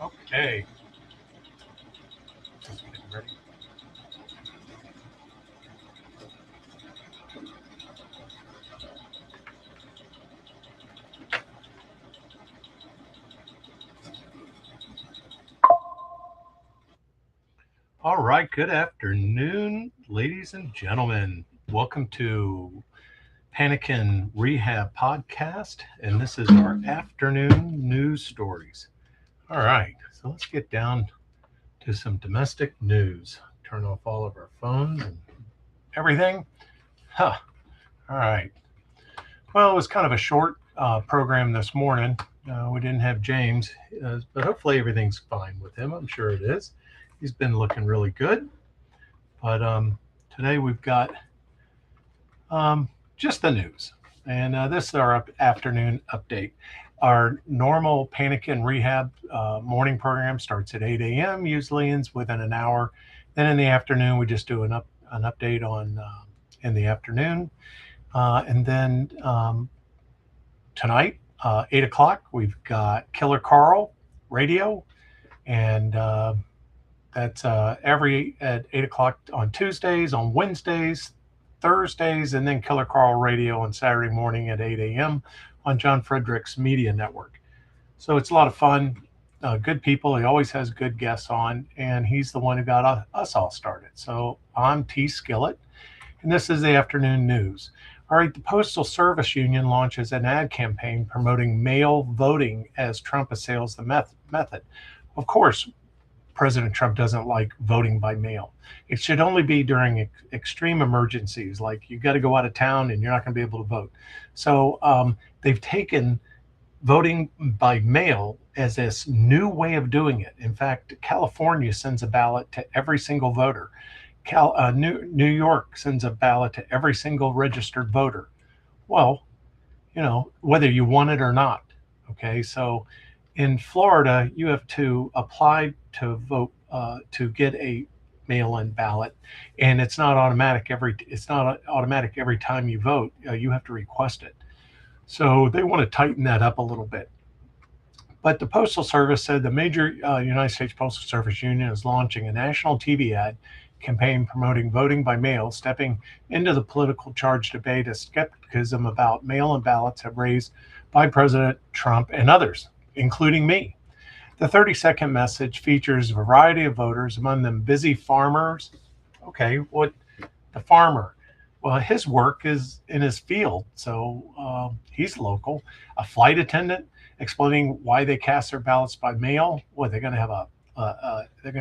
Okay. Just getting ready. All right. Good afternoon, ladies and gentlemen. Welcome to Panikin Rehab Podcast, and this is our afternoon news stories. All right. So let's get down to some domestic news. Turn off all of our phones and everything. Huh. All right. Well, it was kind of a short program this morning. We didn't have James, but hopefully everything's fine with him. I'm sure it is. He's been looking really good. But today we've got just the news. And this is our afternoon update. Our normal Panic and Rehab morning program starts at 8 a.m., usually ends within an hour. Then in the afternoon, we just do an update on in the afternoon. And then tonight, 8 o'clock, we've got Killer Carl radio. And that's every at 8 o'clock on Tuesdays, on Wednesdays, Thursdays, and then Killer Carl Radio on Saturday morning at 8 a.m. on John Frederick's Media Network. So it's a lot of fun. Good people. He always has good guests on, and he's the one who got us all started. So I'm T. Skillett, and this is the afternoon news. All right, the Postal Service Union launches an ad campaign promoting mail voting as Trump assails the method. Of course, President Trump doesn't like voting by mail. It should only be during extreme emergencies, like you got to go out of town and you're not going to be able to vote. So they've taken voting by mail as this new way of doing it. In fact, California sends a ballot to every single voter. New York sends a ballot to every single registered voter. Well, whether you want it or not. Okay, so in Florida, you have to apply to vote to get a mail-in ballot, and it's not automatic every time you vote. You have to request it. So they want to tighten that up a little bit. But the Postal Service said the major United States Postal Service Union is launching a national TV ad campaign promoting voting by mail, stepping into the political charge debate as skepticism about mail-in ballots have raised by President Trump and others, including me. The 30-second message features a variety of voters, among them busy farmers. Okay, what the farmer? Well, his work is in his field, so he's local. A flight attendant explaining why they cast their ballots by mail. What they're going to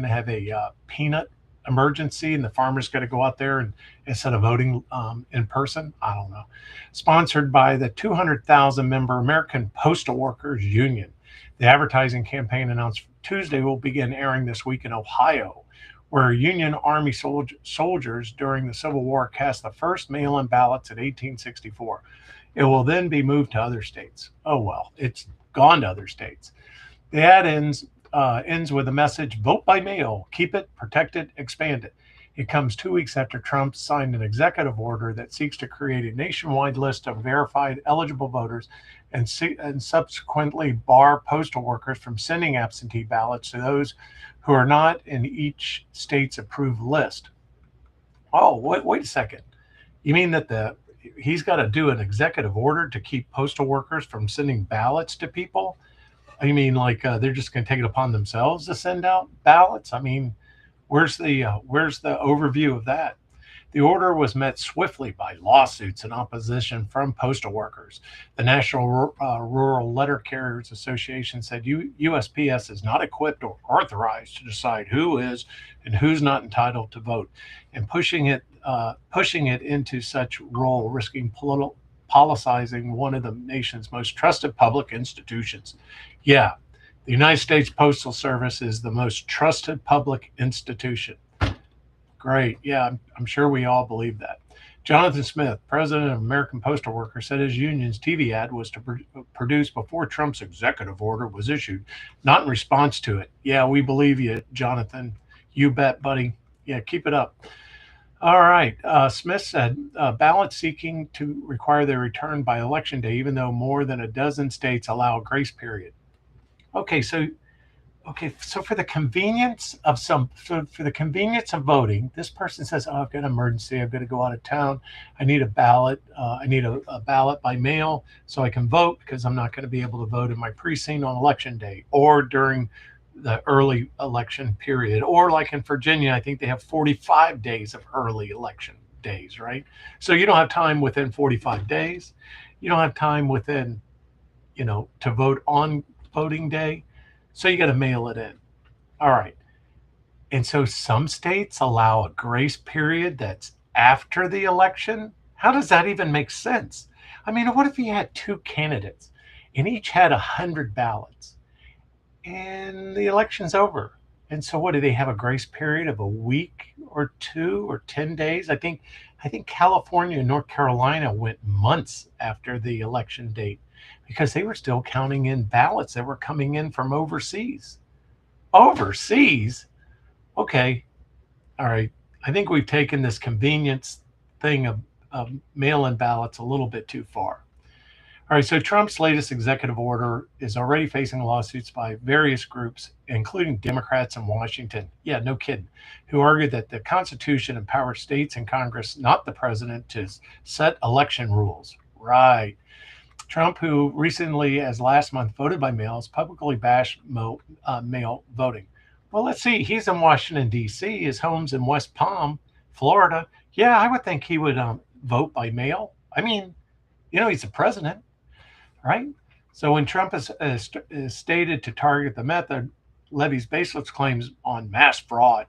have a peanut emergency, and the farmer's got to go out there and instead of voting in person. I don't know. Sponsored by the 200,000 member American Postal Workers Union. The advertising campaign announced Tuesday will begin airing this week in Ohio, where Union Army soldiers during the Civil War cast the first mail-in ballots in 1864. It will then be moved to other states. Oh, well, it's gone to other states. The ad ends with a message, vote by mail, keep it, protect it, expand it. It comes 2 weeks after Trump signed an executive order that seeks to create a nationwide list of verified eligible voters and subsequently bar postal workers from sending absentee ballots to those who are not in each state's approved list. Oh, wait a second. You mean that he's got to do an executive order to keep postal workers from sending ballots to people? You mean like they're just going to take it upon themselves to send out ballots? I mean, where's the overview of that? The order was met swiftly by lawsuits and opposition from postal workers. The National Rural Letter Carriers Association said USPS is not equipped or authorized to decide who is and who's not entitled to vote, and pushing it into such role, risking politicizing one of the nation's most trusted public institutions. Yeah, the United States Postal Service is the most trusted public institution. Great. Yeah, I'm sure we all believe that. Jonathan Smith, president of American Postal Workers, said his union's TV ad was to produce before Trump's executive order was issued, not in response to it. Yeah, we believe you, Jonathan. You bet, buddy. Yeah, keep it up. All right. Smith said ballots seeking to require their return by election day, even though more than a dozen states allow a grace period. Okay, so Okay, so for the convenience of for the convenience of voting, this person says, "Oh, I've got an emergency. I've got to go out of town. I need a ballot. I need a ballot by mail so I can vote because I'm not going to be able to vote in my precinct on election day or during the early election period. Or like in Virginia, I think they have 45 days of early election days, right? So you don't have time within 45 days. You don't have time within, to vote on voting day. So you got to mail it in. All right. And so some states allow a grace period that's after the election. How does that even make sense? I mean, what if you had two candidates and each had 100 ballots and the election's over? And so what do they have, a grace period of a week or two or 10 days? I think California and North Carolina went months after the election date because they were still counting in ballots that were coming in from overseas. Overseas? Okay, all right. I think we've taken this convenience thing of mail-in ballots a little bit too far. All right, so Trump's latest executive order is already facing lawsuits by various groups, including Democrats in Washington. Yeah, no kidding, who argued that the Constitution empowers states and Congress, not the president, to set election rules. Right. Trump, who recently, as last month, voted by mail, has publicly bashed mail voting. Well, let's see. He's in Washington, D.C. His home's in West Palm, Florida. Yeah, I would think he would vote by mail. I mean, he's the president, right? So when Trump is stated to target the method, levies baseless claims on mass fraud.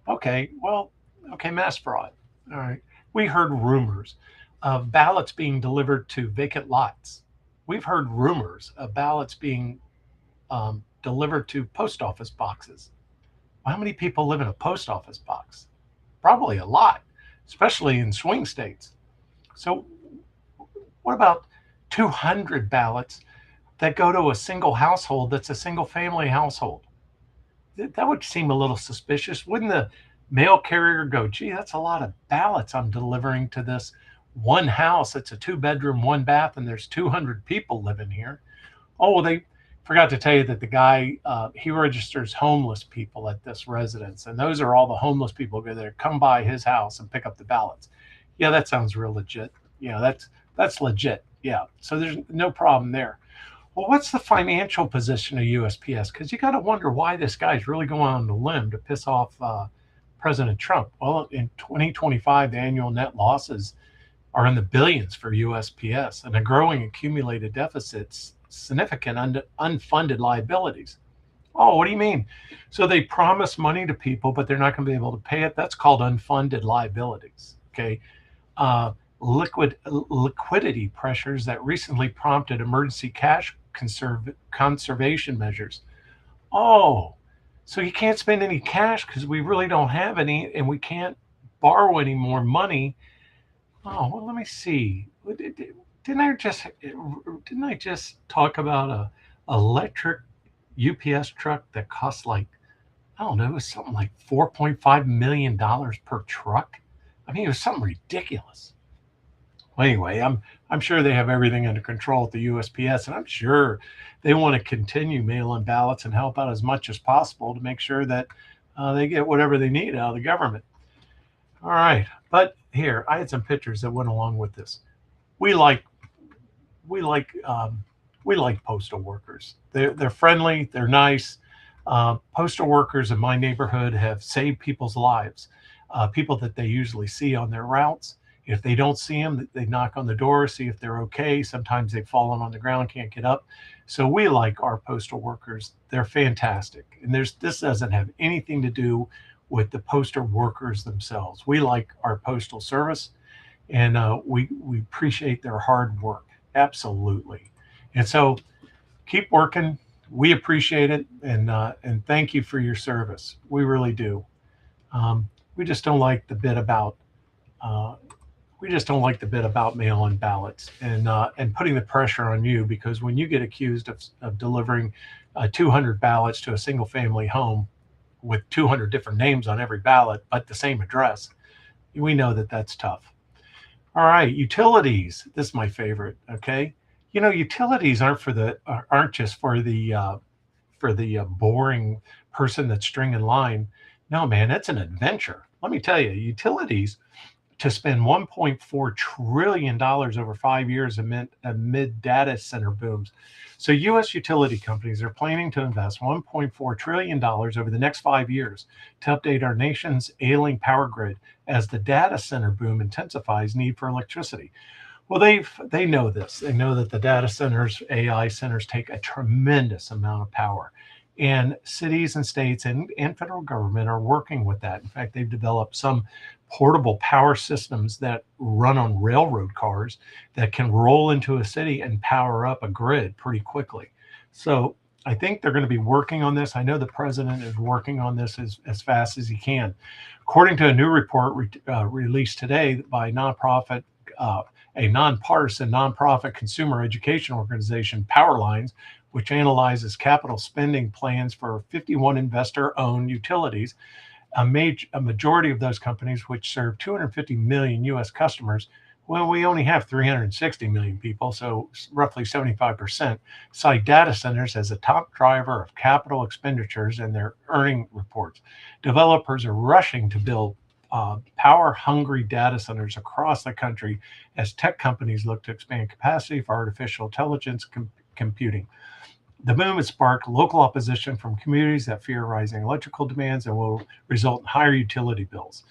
Okay, well, okay, mass fraud. All right. We heard rumors of ballots being delivered to vacant lots. We've heard rumors of ballots being delivered to post office boxes. How many people live in a post office box? Probably a lot, especially in swing states. So, what about 200 ballots that go to a single household that's a single family household? That would seem a little suspicious. Wouldn't the mail carrier go, gee, that's a lot of ballots I'm delivering to this one house? It's a 2-bedroom, 1-bath, and there's 200 people living here. Oh, well, they forgot to tell you that the guy, he registers homeless people at this residence. And those are all the homeless people who go there, come by his house and pick up the ballots. Yeah, that sounds real legit. That's legit. Yeah. So there's no problem there. Well, what's the financial position of USPS? Because you got to wonder why this guy's really going on the limb to piss off President Trump. Well, in 2025, the annual net losses are in the billions for USPS and a growing accumulated deficits, significant unfunded liabilities. Oh, what do you mean? So they promise money to people, but they're not going to be able to pay it. That's called unfunded liabilities. Okay. Liquidity pressures that recently prompted emergency cash conservation measures. Oh, so you can't spend any cash because we really don't have any, and we can't borrow any more money. Oh, well, let me see. Didn't I just talk about a electric UPS truck that costs like, I don't know, it was something like $4.5 million per truck? I mean, it was something ridiculous. Well, anyway, I'm sure they have everything under control at the USPS, and I'm sure they want to continue mail-in ballots and help out as much as possible to make sure that they get whatever they need out of the government. All right, but here I had some pictures that went along with this. We like we like postal workers. They're friendly. They're nice. Postal workers in my neighborhood have saved people's lives. People that they usually see on their routes. If they don't see them, they knock on the door, see if they're okay. Sometimes they've fallen on the ground, can't get up. So we like our postal workers. They're fantastic. And this doesn't have anything to do with the postal workers themselves. We like our postal service, and we appreciate their hard work. Absolutely. And so keep working. We appreciate it, and thank you for your service. We really do. We just don't like the bit about uh, mail-in ballots and putting the pressure on you, because when you get accused of delivering 200 ballots to a single-family home with 200 different names on every ballot, but the same address, we know that that's tough. All right, utilities. This is my favorite. Okay, utilities aren't just for the for the boring person that's stringing line. No, man, it's an adventure. Let me tell you, utilities to spend $1.4 trillion over 5 years amid data center booms. So U.S. utility companies are planning to invest $1.4 trillion over the next 5 years to update our nation's ailing power grid as the data center boom intensifies need for electricity. Well, they know this. They know that the data centers, AI centers, take a tremendous amount of power. And cities and states and federal government are working with that. In fact, they've developed some portable power systems that run on railroad cars that can roll into a city and power up a grid pretty quickly. So I think they're going to be working on this. I know the president is working on this as fast as he can. According to a new report released today by a nonpartisan nonprofit consumer education organization, Powerlines, which analyzes capital spending plans for 51 investor-owned utilities. A majority of those companies, which serve 250 million U.S. customers, well, we only have 360 million people, so roughly 75%, cite data centers as a top driver of capital expenditures in their earning reports. Developers are rushing to build power-hungry data centers across the country as tech companies look to expand capacity for artificial intelligence computing. The boom has sparked local opposition from communities that fear rising electrical demands and will result in higher utility bills.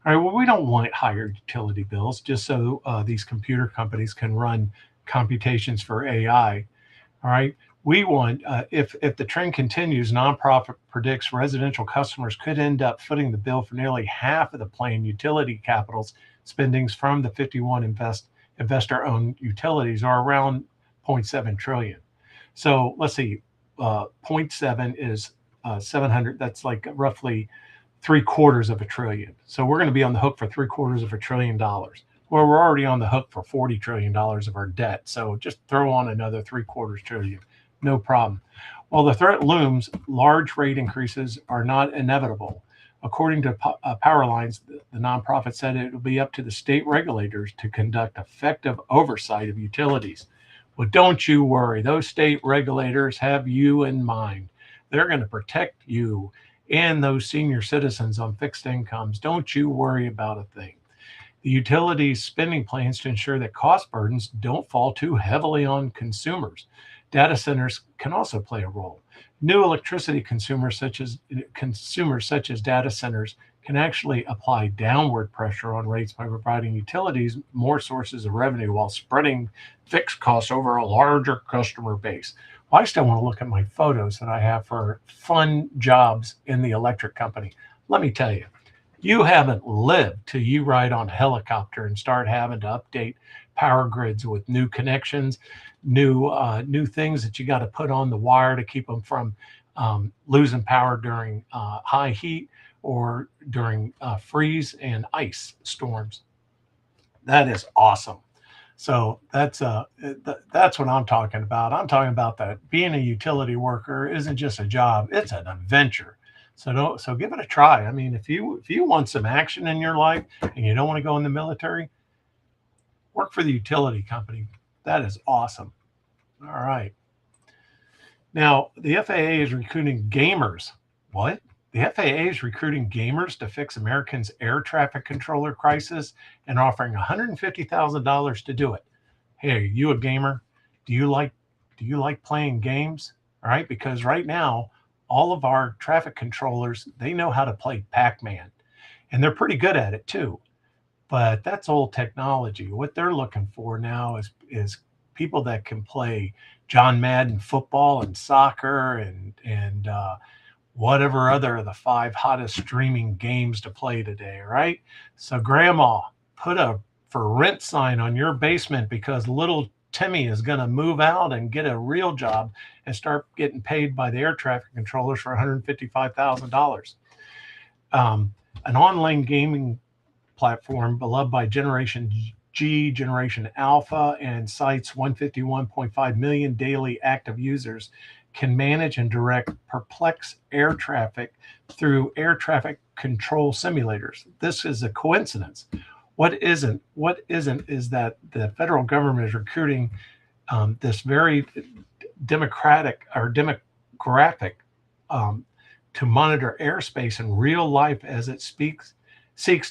All right, well, we don't want higher utility bills just so these computer companies can run computations for AI. All right, we want, if the trend continues, nonprofit predicts residential customers could end up footing the bill for nearly half of the planned utility capitals spendings from the 51 investor-owned utilities, or around 0.7 trillion. So let's see, 0.7 is 700. That's like roughly 3/4 of a trillion. So we're going to be on the hook for 3/4 of a trillion dollars. Well, we're already on the hook for $40 trillion of our debt. So just throw on another 3/4 trillion. No problem. While the threat looms, large rate increases are not inevitable. According to Powerlines, the nonprofit said it will be up to the state regulators to conduct effective oversight of utilities. Well, don't you worry. Those state regulators have you in mind. They're going to protect you and those senior citizens on fixed incomes. Don't you worry about a thing. The utilities spending plans to ensure that cost burdens don't fall too heavily on consumers. Data centers can also play a role. New electricity consumers such as data centers can actually apply downward pressure on rates by providing utilities more sources of revenue while spreading fixed costs over a larger customer base. Well, I still want to look at my photos that I have for fun jobs in the electric company. Let me tell you, you haven't lived till you ride on a helicopter and start having to update power grids with new connections, new things that you got to put on the wire to keep them from losing power during high heat or during freeze and ice storms. That is awesome. So that's what I'm talking about. I'm talking about that being a utility worker isn't just a job; it's an adventure. So give it a try. I mean, if you want some action in your life and you don't want to go in the military, work for the utility company. That is awesome. All right. Now, the FAA is recruiting gamers. What? The FAA is recruiting gamers to fix Americans' air traffic controller crisis and offering $150,000 to do it. Hey, are you a gamer? Do you like playing games? All right, because right now, all of our traffic controllers, they know how to play Pac-Man, and they're pretty good at it too. But that's old technology. What they're looking for now is people that can play John Madden football and soccer and whatever other of the 5 hottest streaming games to play today, right? So grandma, put a for rent sign on your basement because little Timmy is going to move out and get a real job and start getting paid by the air traffic controllers for $155,000. An online gaming platform beloved by Generation G, Generation Alpha, and cites 151.5 million daily active users can manage and direct perplexed air traffic through air traffic control simulators. This is a coincidence. What isn't is that the federal government is recruiting this very graphic um, to monitor airspace in real life as it seeks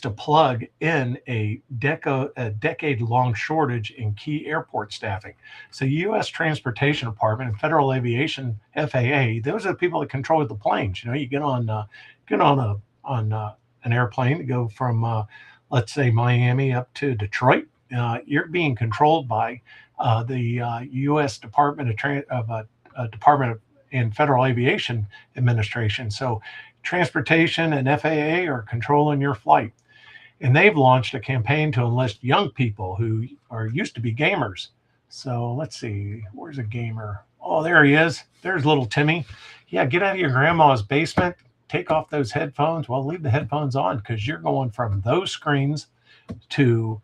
to plug in a decade-long shortage in key airport staffing. So, U.S. Transportation Department and Federal Aviation (FAA), those are the people that control the planes. You know, you get on an airplane to go from let's say Miami up to Detroit. You're being controlled by the U.S. Department of and Federal Aviation Administration. So transportation and FAA are controlling your flight. And they've launched a campaign to enlist young people who are used to be gamers. So let's see, where's a gamer? Oh, there he is. There's little Timmy. Yeah, get out of your grandma's basement, take off those headphones. Well, leave the headphones on because you're going from those screens to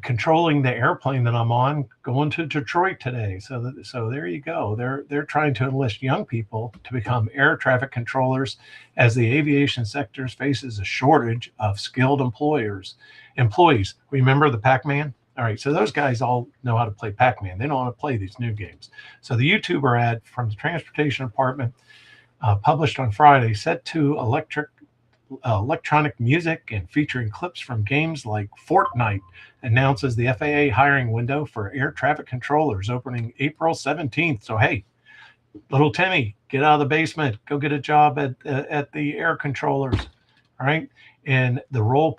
controlling the airplane that I'm on, going to Detroit today. So there you go. They're trying to enlist young people to become air traffic controllers as the aviation sector faces a shortage of skilled employees. Remember the Pac-Man? All right, so those guys all know how to play Pac-Man. They don't want to play these new games. So the YouTuber ad from the Transportation Department, published on Friday, set to electronic music and featuring clips from games like Fortnite, announces the FAA hiring window for air traffic controllers opening April 17th. So, hey, little Timmy, get out of the basement, go get a job at the air controllers. All right. And the role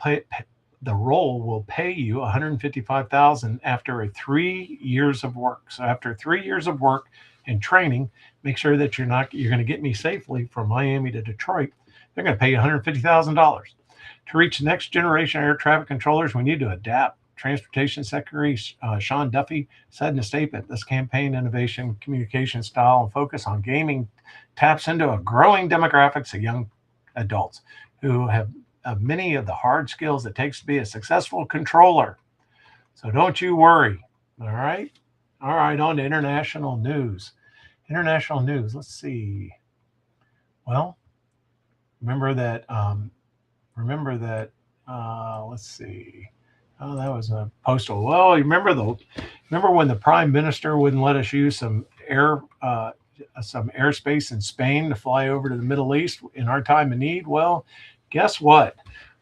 will pay you $155,000 after 3 years of work. So after 3 years of work and training, make sure that you're going to get me safely from Miami to Detroit. They're going to pay you $150,000. To reach the next generation air traffic controllers, we need to adapt. Transportation Secretary Sean Duffy said in a statement, this campaign innovation, communication style, and focus on gaming taps into a growing demographics of young adults who have many of the hard skills it takes to be a successful controller. So don't you worry. All right. All right. On to international news. International news. Let's see. Well, remember that. Let's see. Oh, that was a postal. Well, remember when the prime minister wouldn't let us use some airspace in Spain to fly over to the Middle East in our time of need? Well, guess what?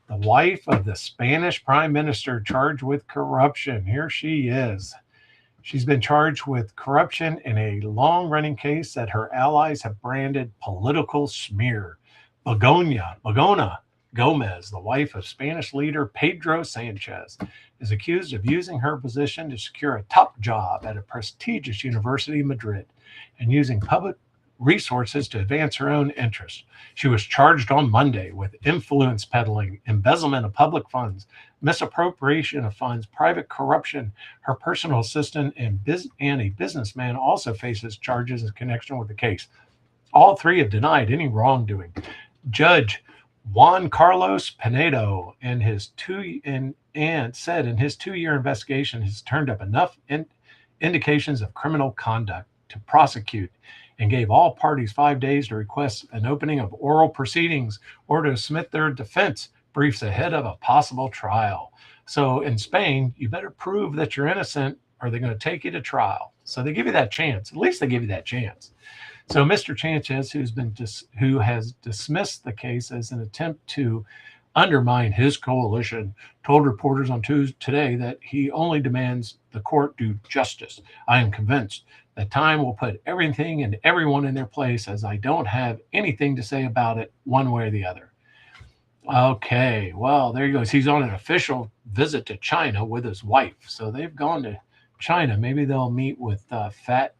The wife of the Spanish prime minister charged with corruption. Here she is. She's been charged with corruption in a long-running case that her allies have branded political smear. Begona Gomez, the wife of Spanish leader Pedro Sanchez, is accused of using her position to secure a top job at a prestigious university in Madrid and using public resources to advance her own interests. She was charged on Monday with influence peddling, embezzlement of public funds, misappropriation of funds, private corruption. Her personal assistant and a businessman also faces charges in connection with the case. All three have denied any wrongdoing. Judge Juan Carlos Pinedo and said in his 2-year investigation has turned up enough indications of criminal conduct to prosecute and gave all parties 5 days to request an opening of oral proceedings or to submit their defense briefs ahead of a possible trial. So in Spain, you better prove that you're innocent or they're going to take you to trial. So they give you that chance. At least they give you that chance. So Mr. Sanchez, who has dismissed the case as an attempt to undermine his coalition, told reporters on Tuesday today that he only demands the court do justice. I am convinced that time will put everything and everyone in their place, as I don't have anything to say about it one way or the other. Okay, well, there he goes. He's on an official visit to China with his wife. So they've gone to China. Maybe they'll meet with Fat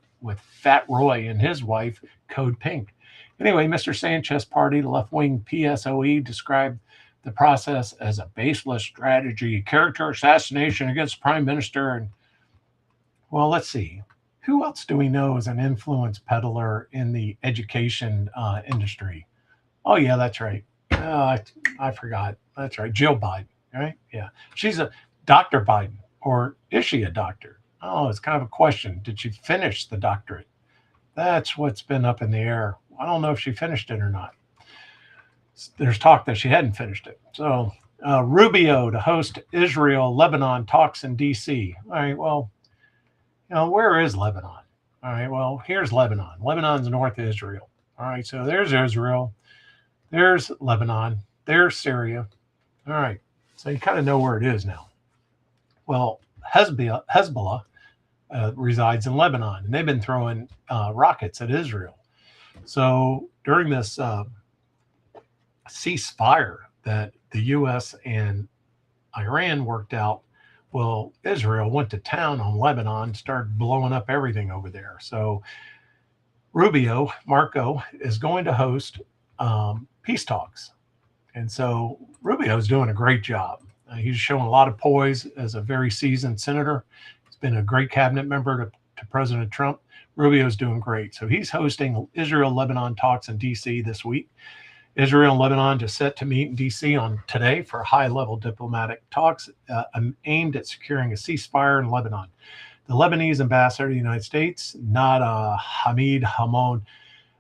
Roy and his wife, Code Pink. Anyway, Mr. Sanchez party, the left-wing PSOE, described the process as a baseless strategy, character assassination against the prime minister. And, well, let's see. Who else do we know is an influence peddler in the education industry? Oh, yeah, that's right. I forgot. That's right. Jill Biden, right? Yeah. She's a Dr. Biden. Or is she a doctor? Oh, it's kind of a question. Did she finish the doctorate? That's what's been up in the air. I don't know if she finished it or not. There's talk that she hadn't finished it. So Rubio to host Israel-Lebanon talks in D.C. All right, well, where is Lebanon? All right, well, here's Lebanon. Lebanon's north of Israel. All right, so there's Israel. There's Lebanon. There's Syria. All right, so you kind of know where it is now. Well, Hezbollah resides in Lebanon, and they've been throwing rockets at Israel. So during this ceasefire that the U.S. and Iran worked out, well, Israel went to town on Lebanon, started blowing up everything over there. So Marco, is going to host peace talks. And so Rubio's doing a great job. He's shown a lot of poise as a very seasoned senator. He's been a great cabinet member to President Trump. Rubio's doing great. So he's hosting Israel-Lebanon talks in D.C. this week. Israel and Lebanon just set to meet in D.C. on today for high-level diplomatic talks aimed at securing a ceasefire in Lebanon. The Lebanese ambassador to the United States, Nada Hamid Hamon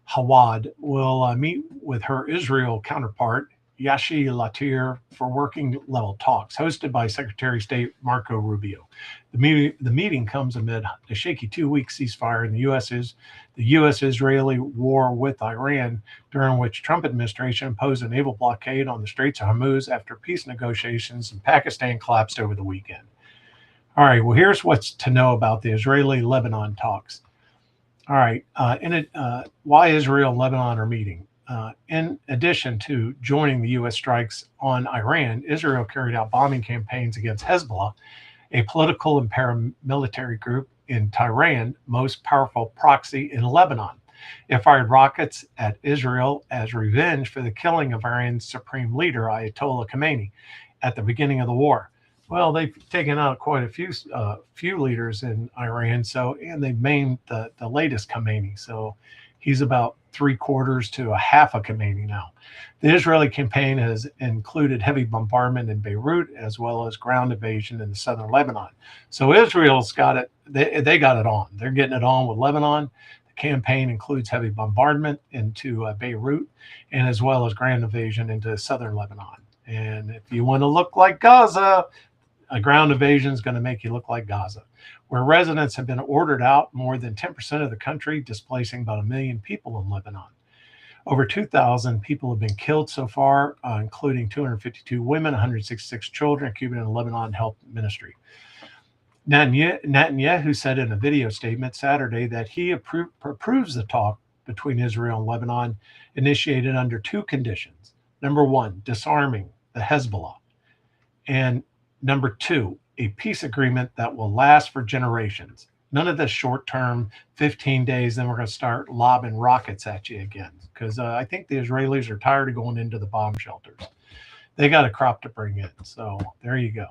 Hawad, will meet with her Israel counterpart, Yashi Latir, for working level talks hosted by Secretary of State Marco Rubio. The meeting comes amid a shaky 2-week ceasefire in the U.S.-Israeli war with Iran, during which Trump administration imposed a naval blockade on the Straits of Hormuz after peace negotiations in Pakistan collapsed over the weekend. All right, well, here's what's to know about the Israeli-Lebanon talks. All right, why Israel and Lebanon are meeting. In addition to joining the U.S. strikes on Iran, Israel carried out bombing campaigns against Hezbollah, a political and paramilitary group in Tehran, most powerful proxy in Lebanon. It fired rockets at Israel as revenge for the killing of Iran's supreme leader, Ayatollah Khamenei, at the beginning of the war. Well, they've taken out quite a few leaders in Iran, and they've maimed the latest Khamenei. So he's about 3/4 to a half a Khamenei now. The Israeli campaign has included heavy bombardment in Beirut as well as ground invasion in the southern Lebanon. So Israel's got it. They got it on. They're getting it on with Lebanon. The campaign includes heavy bombardment into Beirut and as well as ground invasion into southern Lebanon. And if you want to look like Gaza, a ground invasion is going to make you look like Gaza, where residents have been ordered out more than 10% of the country, displacing about 1 million people in Lebanon. Over 2,000 people have been killed so far, including 252 women, 166 children, Cuban and Lebanon Health Ministry. Netanyahu said in a video statement Saturday that he approves the talk between Israel and Lebanon, initiated under 2 conditions. Number 1, disarming the Hezbollah. And number 2, a peace agreement that will last for generations. None of this short-term, 15 days, then we're going to start lobbing rockets at you again. Because I think the Israelis are tired of going into the bomb shelters. They got a crop to bring in. So there you go.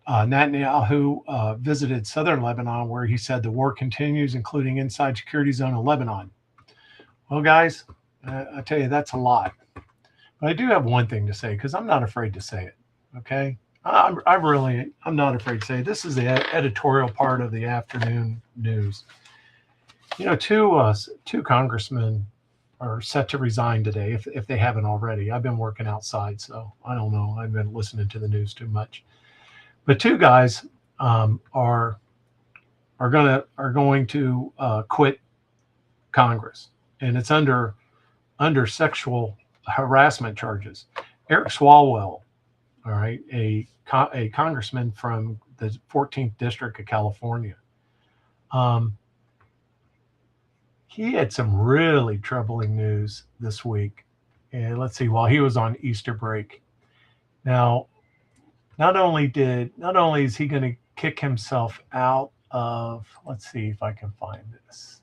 Netanyahu visited southern Lebanon, where he said the war continues, including inside security zone in Lebanon. Well, guys, I tell you, that's a lot. But I do have one thing to say, because I'm not afraid to say it. Okay? I'm not afraid to say it. This is the editorial part of the afternoon news. You know, two congressmen are set to resign today, if they haven't already. I've been working outside, so I don't know. I've been listening to the news too much. But 2 guys are going to quit Congress, and it's under sexual harassment charges. Eric Swalwell, all right, a congressman from the 14th District of California. He had some really troubling news this week. And let's see, while he was on Easter break. Now, not only is he going to kick himself out of, let's see if I can find this.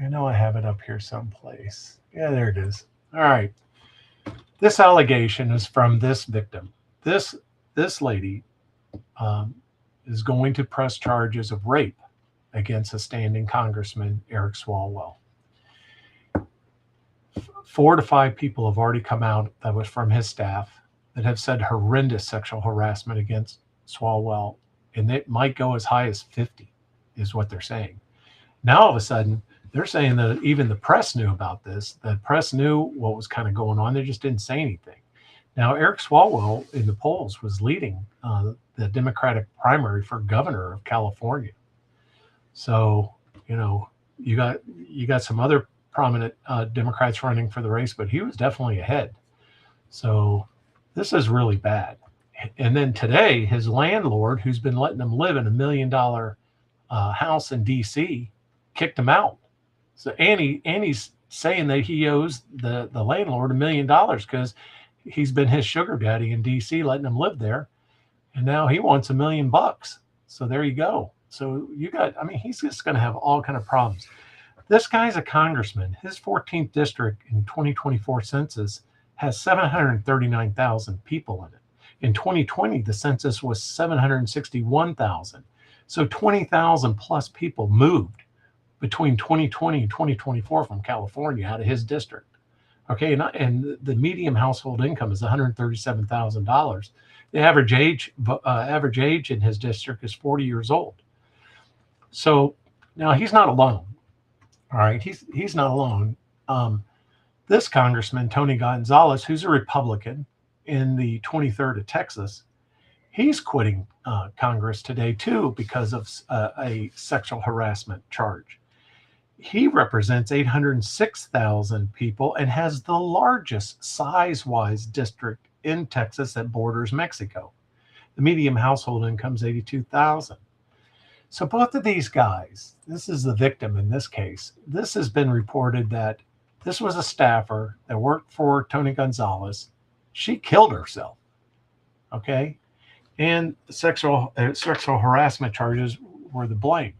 I know I have it up here someplace. Yeah, there it is. All right. This allegation is from this victim. This lady is going to press charges of rape against a standing congressman, Eric Swalwell. 4 to 5 people have already come out that was from his staff that have said horrendous sexual harassment against Swalwell, and it might go as high as 50, is what they're saying. Now, all of a sudden, they're saying that even the press knew about this. The press knew what was kind of going on. They just didn't say anything. Now, Eric Swalwell in the polls was leading the Democratic primary for governor of California. So, you know, you got some other prominent Democrats running for the race, but he was definitely ahead. So this is really bad. And then today, his landlord, who's been letting him live in $1 million house in D.C., kicked him out. So Annie's saying that he owes the landlord $1 million because he's been his sugar daddy in D.C., letting him live there, and now he wants $1 million. So there you go. So I mean, he's just going to have all kind of problems. This guy's a congressman. His 14th district in 2024 census has 739,000 people in it. In 2020, the census was 761,000. So 20,000 plus people moved between 2020 and 2024 from California out of his district. Okay, and the median household income is $137,000. The average age in his district is 40 years old. So now he's not alone. All right, he's not alone. This congressman, Tony Gonzalez, who's a Republican in the 23rd of Texas, he's quitting Congress today too because of a sexual harassment charge. He represents 806,000 people and has the largest size-wise district in Texas that borders Mexico. The median household income is 82,000. So both of these guys, this is the victim in this case. This has been reported that this was a staffer that worked for Tony Gonzalez. She killed herself. Okay, and sexual harassment charges were the blame.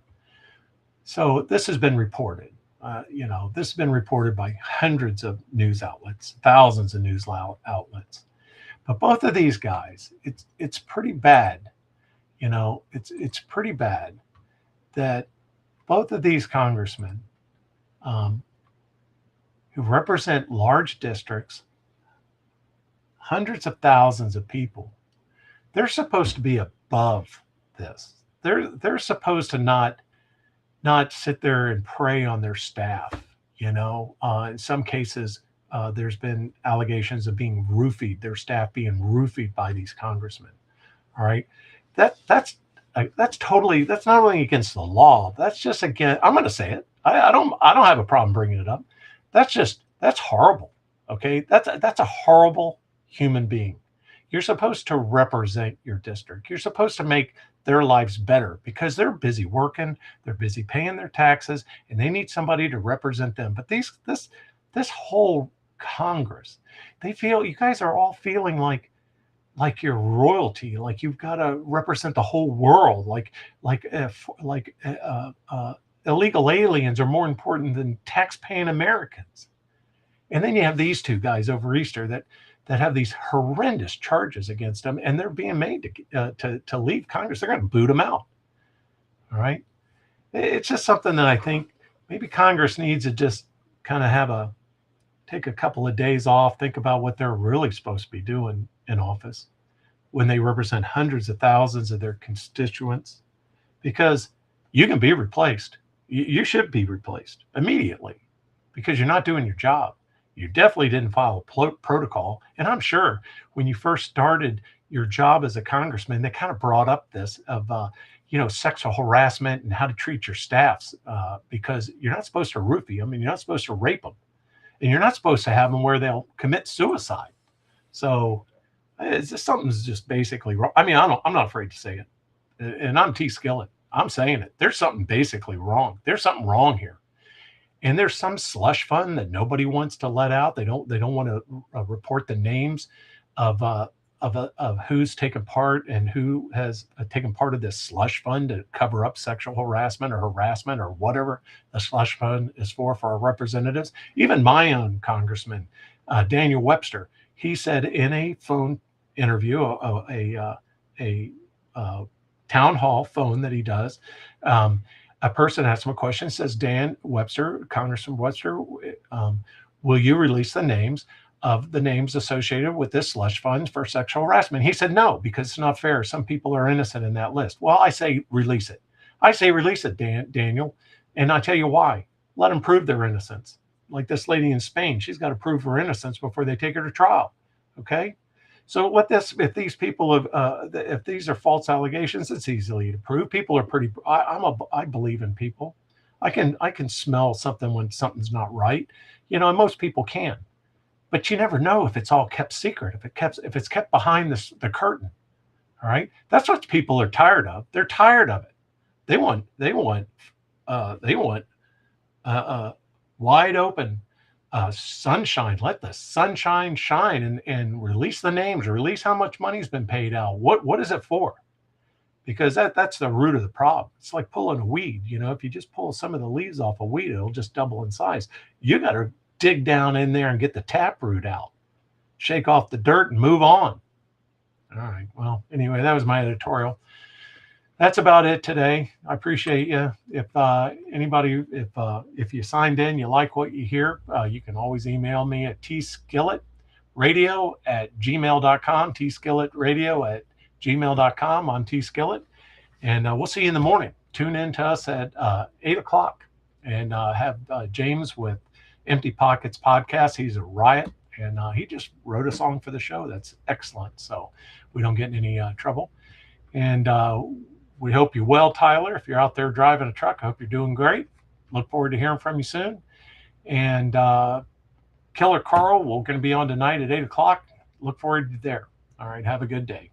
So this has been reported. This has been reported by hundreds of news outlets, thousands of news outlets. But both of these guys, it's pretty bad. It's pretty bad that both of these congressmen who represent large districts, hundreds of thousands of people, they're supposed to be above this. They're supposed to not sit there and prey on their staff. In some cases, there's been allegations of being roofied, their staff being roofied by these congressmen. All right, that's not only against the law. That's just again. I'm going to say it. I don't have a problem bringing it up. That's horrible. Okay, that's a horrible human being. You're supposed to represent your district. You're supposed to make their lives better because they're busy working, they're busy paying their taxes, and they need somebody to represent them. But this whole Congress, you guys are all feeling like you're royalty, like you've got to represent the whole world, like illegal aliens are more important than tax-paying Americans. And then you have these two guys over Easter that have these horrendous charges against them, and they're being made to leave Congress. They're going to boot them out. All right, it's just something that I think maybe Congress needs to just kind of take a couple of days off, think about what they're really supposed to be doing in office when they represent hundreds of thousands of their constituents, because you can be replaced. You should be replaced immediately because you're not doing your job. You definitely didn't follow protocol. And I'm sure when you first started your job as a congressman, they kind of brought up this of, sexual harassment and how to treat your staffs because you're not supposed to roofie them and you're not supposed to rape them. And you're not supposed to have them where they'll commit suicide. So something's just basically wrong. I mean, I'm not afraid to say it. And I'm T. Skillet. I'm saying it. There's something basically wrong. There's something wrong here. And there's some slush fund that nobody wants to let out. They don't want to report the names of who's taken part and who has taken part of this slush fund to cover up sexual harassment or whatever the slush fund is for our representatives. Even my own congressman, Daniel Webster, he said in a phone interview, a town hall phone that he does, a person asked him a question, says, Congressman Webster, will you release the names associated with this slush fund for sexual harassment? He said, no, because it's not fair. Some people are innocent in that list. Well, I say release it. Daniel. And I tell you why. Let them prove their innocence. Like this lady in Spain, she's got to prove her innocence before they take her to trial. Okay? So what this, if these people have, if these are false allegations, it's easily to prove. People are pretty. I believe in people. I can smell something when something's not right, and most people can. But you never know if it's all kept secret. If it's kept behind the curtain. All right, that's what people are tired of. They're tired of it. They want uh, uh, wide open sunshine. Let the sunshine shine, and release the names. Release how much money's been paid out. What is it for? Because that's the root of the problem. It's like pulling a weed. If you just pull some of the leaves off a weed, it'll just double in size. You got to dig down in there and get the taproot out. Shake off the dirt and move on. All right. Well, anyway, that was my editorial. That's about it today. I appreciate you. If anybody, if you signed in, you like what you hear, you can always email me at tskilletradio@gmail.com, tskilletradio@gmail.com on tskillet. And we'll see you in the morning. Tune in to us at 8 o'clock and have James with Empty Pockets Podcast. He's a riot, and he just wrote a song for the show. That's excellent. So we don't get in any trouble. And we hope you're well, Tyler. If you're out there driving a truck, I hope you're doing great. Look forward to hearing from you soon. And Killer Carl, we're going to be on tonight at 8 o'clock. Look forward to there. All right. Have a good day.